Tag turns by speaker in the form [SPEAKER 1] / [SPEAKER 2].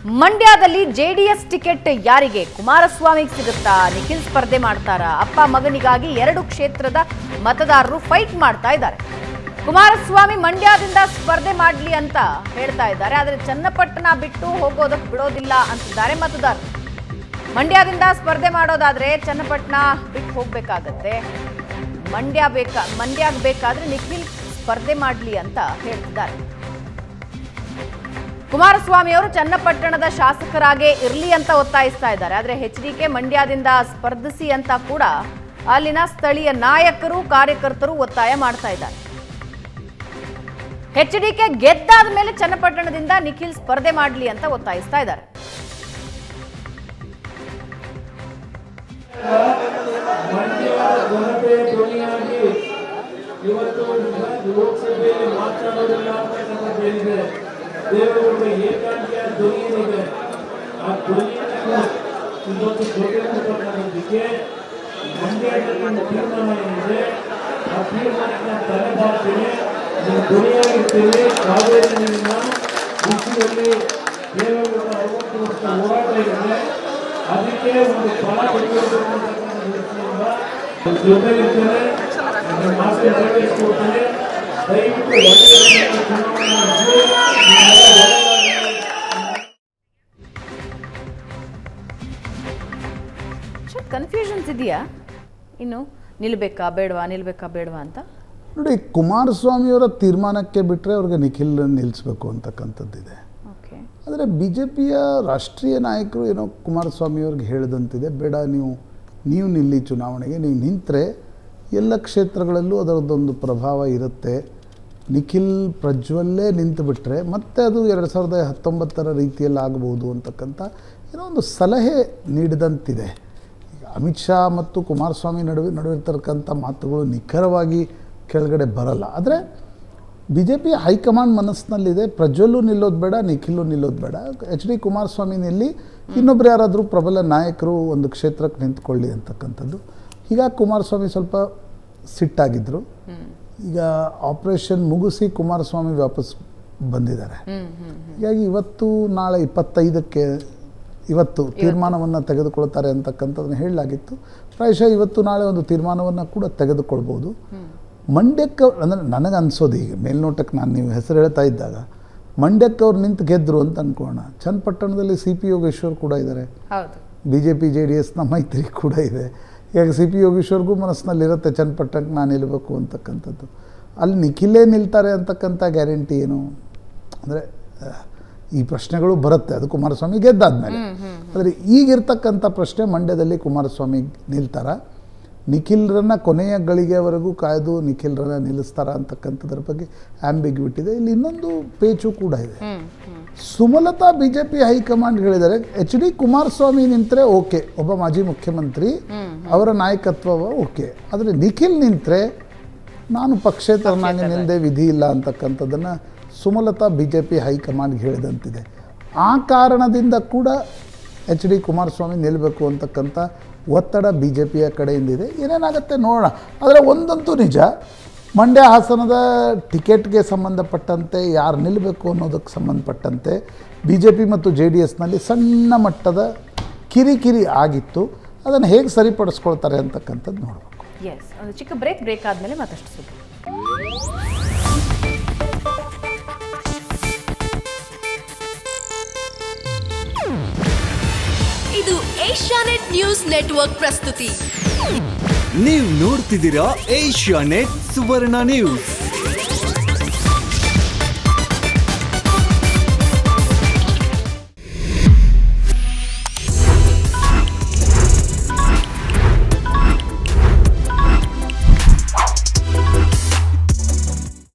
[SPEAKER 1] ಮಂಡ್ಯದಲ್ಲಿ JDS ticket ಯಾರಿಗೆ? ಕುಮಾರಸ್ವಾಮಿಗೆ ಸಿಗುತ್ತಾ? ನಿಖಿಲ್ ಸ್ಪರ್ಧೆ ಮಾಡ್ತಾರಾ? ಅಪ್ಪ ಮಗನಿಗಾಗಿ 2 ಕ್ಷೇತ್ರದ ಮತದಾರರು ಫೈಟ್ ಮಾಡ್ತಾ ಇದ್ದಾರೆ. ಕುಮಾರಸ್ವಾಮಿ ಮಂಡ್ಯದಿಂದ ಸ್ಪರ್ಧೆ ಮಾಡಲಿ ಅಂತ ಹೇಳ್ತಾ ಇದ್ದಾರೆ. ಆದರೆ ಚನ್ನಪಟ್ಟಣ ಬಿಟ್ಟು ಹೋಗೋದಕ್ಕೆ ಬಿಡೋದಿಲ್ಲ ಅಂತಿದ್ದಾರೆ ಮತದಾರರು. ಮಂಡ್ಯದಿಂದ ಸ್ಪರ್ಧೆ ಮಾಡೋದಾದ್ರೆ ಚನ್ನಪಟ್ಟಣ ಬಿಟ್ಟು ಹೋಗಬೇಕಾಗತ್ತೆ. ಮಂಡ್ಯ ಬೇಕಾದ್ರೆ ನಿಖಿಲ್ ಸ್ಪರ್ಧೆ ಮಾಡಲಿ ಅಂತ ಹೇಳ್ತಿದ್ದಾರೆ. ಕುಮಾರಸ್ವಾಮಿ ಅವರು ಚನ್ನಪಟ್ಟಣದ ಶಾಸಕರಾಗೇ ಇರಲಿ ಅಂತ ಒತ್ತಾಯಿಸ್ತಾ ಇದ್ದಾರೆ. ಆದರೆ ಎಚ್ಡಿಕೆ ಮಂಡ್ಯದಿಂದ ಸ್ಪರ್ಧಿಸಿ ಅಂತ ಕೂಡ ಅಲ್ಲಿನ ಸ್ಥಳೀಯ ನಾಯಕರು ಕಾರ್ಯಕರ್ತರು ಒತ್ತಾಯ ಮಾಡ್ತಾ ಇದ್ದಾರೆ. ಎಚ್ಡಿಕೆ ಗೆದ್ದಾದ ಮೇಲೆ ಚನ್ನಪಟ್ಟಣದಿಂದ ನಿಖಿಲ್ ಸ್ಪರ್ಧೆ ಮಾಡಲಿ ಅಂತ ಒತ್ತಾಯಿಸ್ತಾ ಇದ್ದಾರೆ.
[SPEAKER 2] ದೇವರುಗಳ ಏಕಾಂಗಿಯ ಧ್ವನಿ ಏನಿದೆ ಆ ಧ್ವನಿಯನ್ನು ಇವತ್ತು ಕೊಟ್ಟಿರತಕ್ಕಂಥದ್ದಕ್ಕೆ ಮಂಡ್ಯದಲ್ಲಿ ತೀರ್ಮಾನ ಏನಿದೆ ಆ ತೀರ್ಮಾನಕ್ಕೆ ತಲೆಬಾಗ್ತೇನೆ, ಧ್ವನಿಯಾಗಿರ್ತೇವೆ. ಕಾವೇರಿ ನೀರಿನ ವಿಷಯದಲ್ಲಿ ದೇವರುಗಳ 60 ವರ್ಷ ಹೋರಾಟ ಇದೆ. ಅದಕ್ಕೆ ಒಂದು ಫಲ ಕೊಟ್ಟಿರತಕ್ಕಂಥ ದೃಷ್ಟಿಯಿಂದ ಜೊತೆಗಿರ್ತೇನೆ, ಮಾತು ನೆರವೇರಿಸಿಕೊಡ್ತೇನೆ. ದಯವಿಟ್ಟು
[SPEAKER 1] ಕನ್ಫ್ಯೂಷನ್ಸ್ ಇದೆಯಾ? ಇನ್ನು ನಿಲ್ಬೇಕಾ ಬೇಡವಾ ಅಂತ
[SPEAKER 3] ನೋಡಿ, ಕುಮಾರಸ್ವಾಮಿಯವರ ತೀರ್ಮಾನಕ್ಕೆ ಬಿಟ್ಟರೆ ಅವ್ರಿಗೆ ನಿಖಿಲ್ ನಿಲ್ಲಿಸಬೇಕು ಅಂತಕ್ಕಂಥದ್ದಿದೆ. ಆದರೆ ಬಿ ಜೆ ಪಿಯ ರಾಷ್ಟ್ರೀಯ ನಾಯಕರು ಏನೋ ಕುಮಾರಸ್ವಾಮಿಯವ್ರಿಗೆ ಹೇಳಿದಂತಿದೆ, ಬೇಡ ನೀವು ನಿಲ್ಲಿ ಚುನಾವಣೆಗೆ, ನೀವು ನಿಂತರೆ ಎಲ್ಲ ಕ್ಷೇತ್ರಗಳಲ್ಲೂ ಅದರದ್ದೊಂದು ಪ್ರಭಾವ ಇರುತ್ತೆ. ನಿಖಿಲ್ ಪ್ರಜ್ವಲ್ಲೇ ನಿಂತುಬಿಟ್ರೆ ಮತ್ತೆ ಅದು 2019 ರೀತಿಯಲ್ಲಿ ಆಗಬಹುದು ಅಂತಕ್ಕಂಥ ಏನೋ ಒಂದು ಸಲಹೆ ನೀಡಿದಂತಿದೆ. ಅಮಿತ್ ಶಾ ಮತ್ತು ಕುಮಾರಸ್ವಾಮಿ ನಡುವಿರ್ತಕ್ಕಂಥ ಮಾತುಗಳು ನಿಖರವಾಗಿ ಕೆಳಗಡೆ ಬರಲ್ಲ. ಆದರೆ ಬಿ ಜೆ ಪಿ ಹೈಕಮಾಂಡ್ ಮನಸ್ಸಿನಲ್ಲಿದೆ, ಪ್ರಜ್ವಲ್ಲೂ ನಿಲ್ಲೋದು ಬೇಡ, ನಿಖಿಲ್ಲೂ ನಿಲ್ಲೋದು ಬೇಡ, ಎಚ್ ಡಿ ಕುಮಾರಸ್ವಾಮಿ ನಿಲ್ಲಿ, ಇನ್ನೊಬ್ಬರು ಯಾರಾದರೂ ಪ್ರಬಲ ನಾಯಕರು ಒಂದು ಕ್ಷೇತ್ರಕ್ಕೆ ನಿಂತ್ಕೊಳ್ಳಿ ಅಂತಕ್ಕಂಥದ್ದು. ಹೀಗಾಗಿ ಕುಮಾರಸ್ವಾಮಿ ಸ್ವಲ್ಪ ಸಿಟ್ಟಾಗಿದ್ದರು. ಈಗ ಆಪರೇಷನ್ ಮುಗಿಸಿ ಕುಮಾರಸ್ವಾಮಿ ವಾಪಸ್ ಬಂದಿದ್ದಾರೆ. ಹೀಗಾಗಿ ಇವತ್ತು ನಾಳೆ 25ಕ್ಕೆ ಇವತ್ತು ತೀರ್ಮಾನವನ್ನು ತೆಗೆದುಕೊಳ್ತಾರೆ ಅಂತಕ್ಕಂಥದ್ದನ್ನು ಹೇಳಲಾಗಿತ್ತು. ಪ್ರಾಯಶಃ ಇವತ್ತು ನಾಳೆ ಒಂದು ತೀರ್ಮಾನವನ್ನು ಕೂಡ ತೆಗೆದುಕೊಳ್ಬೋದು. ಮಂಡ್ಯಕ್ಕೆ ಅಂದರೆ ನನಗೆ ಅನಿಸೋದು, ಈಗ ಮೇಲ್ನೋಟಕ್ಕೆ ನೀವು ಹೆಸರು ಹೇಳ್ತಾ ಇದ್ದಾಗ ಮಂಡ್ಯಕ್ಕೆ ಅವ್ರು ನಿಂತು ಗೆದ್ದರು ಅಂತ ಅಂದ್ಕೊಳ್ಳೋಣ. ಚನ್ನಪಟ್ಟಣದಲ್ಲಿ ಸಿ ಪಿ ಯೋಗೇಶ್ವರ್ ಕೂಡ ಇದ್ದಾರೆ, ಬಿ ಜೆ ಪಿ JDSನ ಮೈತ್ರಿ ಕೂಡ ಇದೆ. ಈಗ ಸಿ ಪಿ ಯೋಗೇಶ್ವರ್ಗೂ ಮನಸ್ಸಿನಲ್ಲಿರುತ್ತೆ ಚನ್ನಪಟ್ಟಣಕ್ಕೆ ನಾನು ನಿಲ್ಲಬೇಕು ಅಂತಕ್ಕಂಥದ್ದು. ಅಲ್ಲಿ ನಿಖಿಲೇ ನಿಲ್ತಾರೆ ಅಂತಕ್ಕಂಥ ಗ್ಯಾರಂಟಿ ಏನು? ಅಂದರೆ ಈ ಪ್ರಶ್ನೆಗಳು ಬರುತ್ತೆ, ಅದು ಕುಮಾರಸ್ವಾಮಿ ಗೆದ್ದಾದ್ಮೇಲೆ. ಆದರೆ ಈಗಿರ್ತಕ್ಕಂಥ ಪ್ರಶ್ನೆ, ಮಂಡ್ಯದಲ್ಲಿ ಕುಮಾರಸ್ವಾಮಿ ನಿಲ್ತಾರ, ನಿಖಿಲ್ರನ್ನ ಕೊನೆಯ ಗಳಿಗೆವರೆಗೂ ಕಾಯ್ದು ನಿಖಿಲ್ರನ್ನ ನಿಲ್ಲಿಸ್ತಾರ ಅಂತಕ್ಕಂಥದ್ರ ಬಗ್ಗೆ ಆಂಬಿಗ್ವಿಟಿ ಇದೆ. ಇಲ್ಲಿ ಇನ್ನೊಂದು ಪೇಚು ಕೂಡ ಇದೆ. Sumalatha B J P high command ಹೇಳಿದ್ದಾರೆ, ಎಚ್ ಡಿ ಕುಮಾರಸ್ವಾಮಿ ನಿಂತರೆ ಓಕೆ, ಒಬ್ಬ ಮಾಜಿ ಮುಖ್ಯಮಂತ್ರಿ ಅವರ ನಾಯಕತ್ವ ಓಕೆ, ಆದರೆ ನಿಖಿಲ್ ನಿಂತರೆ ನಾನು ಪಕ್ಷೇತರನಾಗಿ ನಿಲ್ಲದೆ ವಿಧಿ ಇಲ್ಲ ಅಂತಕ್ಕಂಥದ್ದನ್ನು ಸುಮಲತಾ ಬಿ ಜೆ ಪಿ ಹೈಕಮಾಂಡ್ಗೆ ಹೇಳಿದಂತಿದೆ. ಆ ಕಾರಣದಿಂದ ಕೂಡ ಎಚ್ ಡಿ ಕುಮಾರಸ್ವಾಮಿ ನಿಲ್ಲಬೇಕು ಅಂತಕ್ಕಂಥ ಒತ್ತಡ ಬಿ ಜೆ ಪಿಯ ಕಡೆಯಿಂದಿದೆ. ಏನೇನಾಗುತ್ತೆ ನೋಡೋಣ. ಆದರೆ ಒಂದಂತೂ ನಿಜ, ಮಂಡ್ಯ ಹಾಸನದ ಟಿಕೆಟ್ಗೆ ಸಂಬಂಧಪಟ್ಟಂತೆ ಯಾರು ನಿಲ್ಲಬೇಕು ಅನ್ನೋದಕ್ಕೆ ಸಂಬಂಧಪಟ್ಟಂತೆ ಬಿ ಜೆ ಪಿ ಮತ್ತು JDSನಲ್ಲಿ ಸಣ್ಣ ಮಟ್ಟದ ಕಿರಿಕಿರಿ ಆಗಿತ್ತು. ಅದನ್ನು ಹೇಗೆ ಸರಿಪಡಿಸ್ಕೊಳ್ತಾರೆ ಅಂತಕ್ಕಂಥದ್ದು ನೋಡಬೇಕು.
[SPEAKER 1] ಎಸ್, ಒಂದು ಚಿಕ್ಕ ಬ್ರೇಕ್ ಆದಮೇಲೆ ಮತ್ತಷ್ಟು ಸುದ್ದಿ.
[SPEAKER 4] ಇದು ಏಷ್ಯಾನೆಟ್ ನ್ಯೂಸ್ ನೆಟ್ವರ್ಕ್ ಪ್ರಸ್ತುತಿ.
[SPEAKER 5] ನೀವು ನೋಡ್ತಿದ್ದೀರಾ ಏಷ್ಯಾನೆಟ್ ಸುವರ್ಣ ನ್ಯೂಸ್.